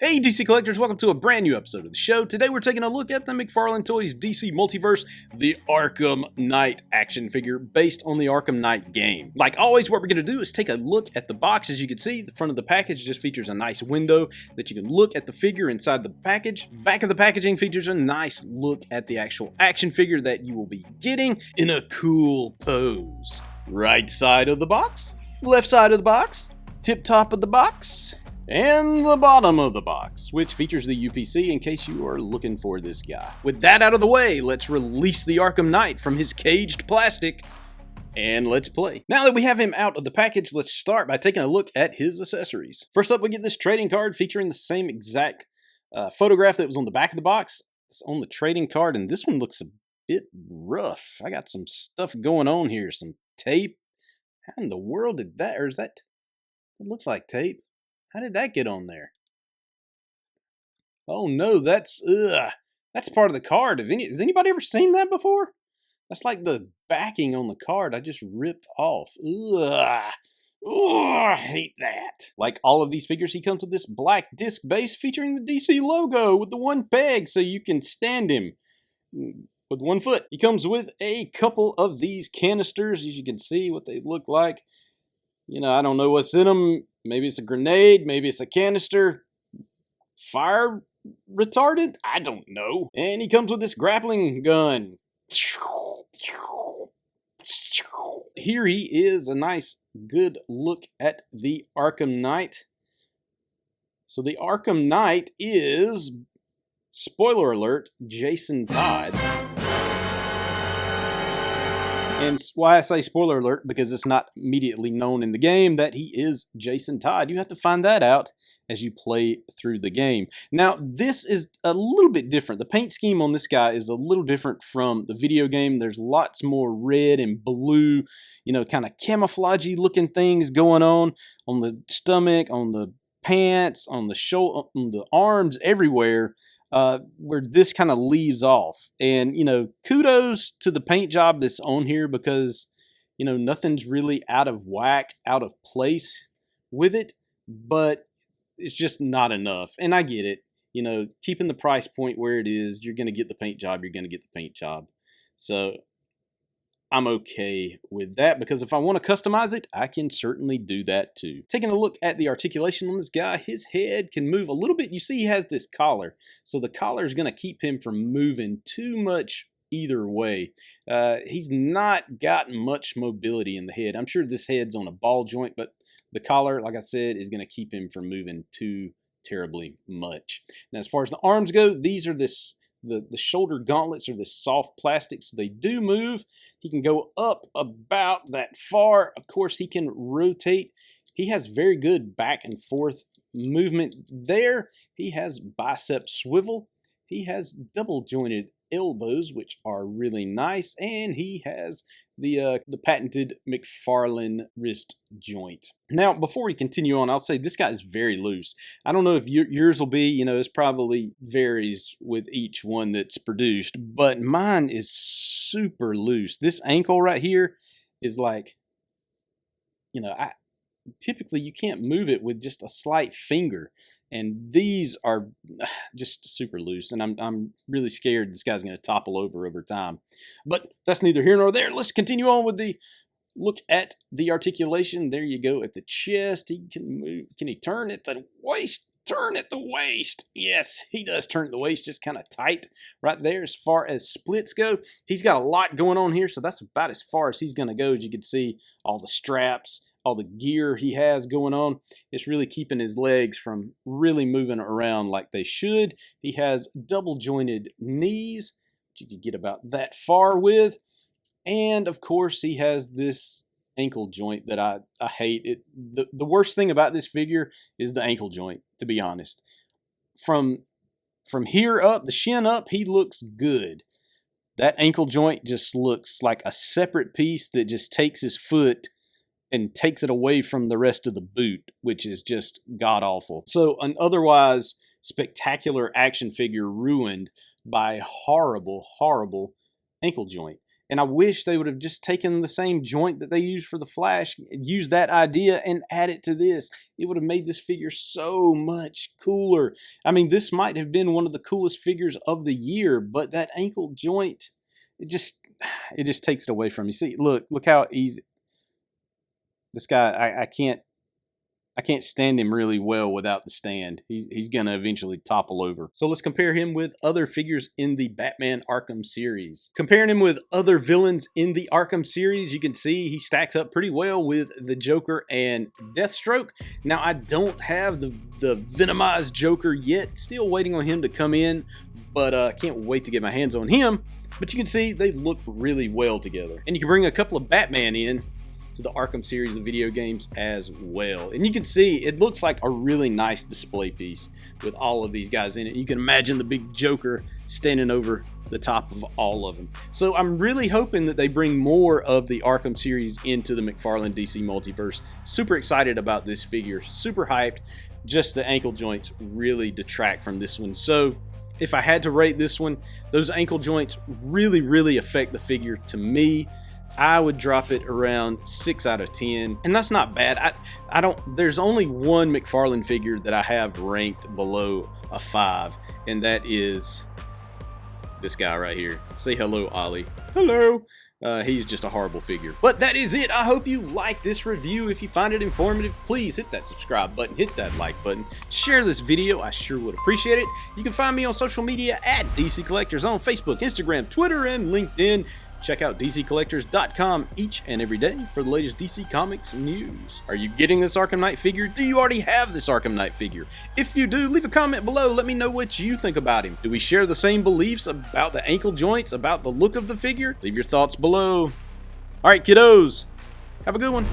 Hey DC Collectors, welcome to a brand new episode of the show. Today we're taking a look at the McFarlane Toys DC Multiverse, the Arkham Knight action figure based on the Arkham Knight game. Like always, what we're going to do is take a look at the box. As you can see, the front of the package just features a nice window that you can look at the figure inside the package. Back of the packaging features a nice look at the actual action figure that you will be getting in a cool pose. Right side of the box, left side of the box, tip top of the box, and the bottom of the box, which features the UPC in case you are looking for this guy. With that out of the way, let's release the Arkham Knight from his caged plastic, and let's play. Now that we have him out of the package, let's start by taking a look at his accessories. First up, we get this trading card featuring the same exact photograph that was on the back of the box. It's on the trading card, and this one looks a bit rough. I got some stuff going on here, some tape. How in the world did that, or is that, it looks like tape. How did that get on there? Oh no, that's part of the card. Has anybody ever seen that before? That's like the backing on the card I just ripped off. Ugh. I hate that. Like all of these figures, he comes with this black disc base featuring the DC logo with the one peg so you can stand him with one foot. He comes with a couple of these canisters, as you can see what they look like. You know, I don't know what's in them. Maybe it's a grenade, maybe it's a canister. Fire retardant? I don't know. And he comes with this grappling gun. Here he is, a nice, good look at the Arkham Knight. So the Arkham Knight is, spoiler alert, Jason Todd. And why I say spoiler alert, because it's not immediately known in the game that he is Jason Todd. You have to find that out as you play through the game. Now, this is a little bit different. The paint scheme on this guy is a little different from the video game. There's lots more red and blue, you know, kind of camouflagey looking things going on the stomach, on the pants, on the shoulder, on the arms, everywhere. Where this kind of leaves off. And, you know, kudos to the paint job that's on here because, you know, nothing's really out of whack, out of place with it, but it's just not enough. And I get it. You know, keeping the price point where it is, you're going to get the paint job, you're going to get the paint job. So I'm okay with that because if I want to customize it, I can certainly do that too. Taking a look at the articulation on this guy, his head can move a little bit. You see he has this collar, so the collar is going to keep him from moving too much either way. He's not got much mobility in the head. I'm sure this head's on a ball joint, but the collar, like I said, is going to keep him from moving too terribly much. Now, as far as the arms go, these are the shoulder gauntlets are this soft plastic, so they do move. He can go up about that far. Of course, he can rotate. He has very good back and forth movement there. He has bicep swivel. He has double jointed elbows, which are really nice, and he has the patented McFarlane wrist joint. Now, before we continue on, I'll say this guy is very loose. I don't know if yours will be, you know, it probably varies with each one that's produced, but mine is super loose. This ankle right here is like, you know, typically you can't move it with just a slight finger. And these are just super loose, and I'm really scared this guy's going to topple over time. But that's neither here nor there. Let's continue on with the look at the articulation. There you go at the chest. He can move. Can he turn at the waist? Turn at the waist. Yes, he does turn at the waist, just kind of tight right there. As far as splits go, he's got a lot going on here, so that's about as far as he's going to go. As you can see, all the straps, all the gear he has going on, it's really keeping his legs from really moving around like they should. He has double jointed knees, which you could get about that far with. And of course, he has this ankle joint that I hate. The worst thing about this figure is the ankle joint, to be honest. From here up, the shin up, he looks good. That ankle joint just looks like a separate piece that just takes his foot and takes it away from the rest of the boot, which is just god-awful. So an otherwise spectacular action figure ruined by a horrible, horrible ankle joint. And I wish they would have just taken the same joint that they used for the Flash, used that idea and add it to this. It would have made this figure so much cooler. I mean, this might have been one of the coolest figures of the year, but that ankle joint, it just takes it away from me. See, look how easy. This guy, I can't stand him really well without the stand. He's going to eventually topple over. So let's compare him with other figures in the Batman Arkham series. Comparing him with other villains in the Arkham series, you can see he stacks up pretty well with the Joker and Deathstroke. Now, I don't have the Venomized Joker yet. Still waiting on him to come in, but I can't wait to get my hands on him. But you can see they look really well together. And you can bring a couple of Batman in to the Arkham series of video games as well. And you can see it looks like a really nice display piece with all of these guys in it. You can imagine the big Joker standing over the top of all of them. So I'm really hoping that they bring more of the Arkham series into the McFarlane DC Multiverse. Super excited about this figure, super hyped. Just the ankle joints really detract from this one. So if I had to rate this one, those ankle joints really affect the figure to me. I would drop it around 6 out of 10, and that's not bad. There's only one McFarlane figure that I have ranked below a 5, and that is this guy right here. Say hello, Ollie. Hello. He's just a horrible figure. But that is it. I hope you like this review. If you find it informative, please hit that subscribe button, hit that like button, share this video. I sure would appreciate it. You can find me on social media at DC Collectors on Facebook, Instagram, Twitter, and LinkedIn. Check out DCCollectors.com each and every day for the latest DC Comics news. Are you getting this Arkham Knight figure? Do you already have this Arkham Knight figure? If you do, leave a comment below. Let me know what you think about him. Do we share the same beliefs about the ankle joints, about the look of the figure? Leave your thoughts below. All right, kiddos. Have a good one.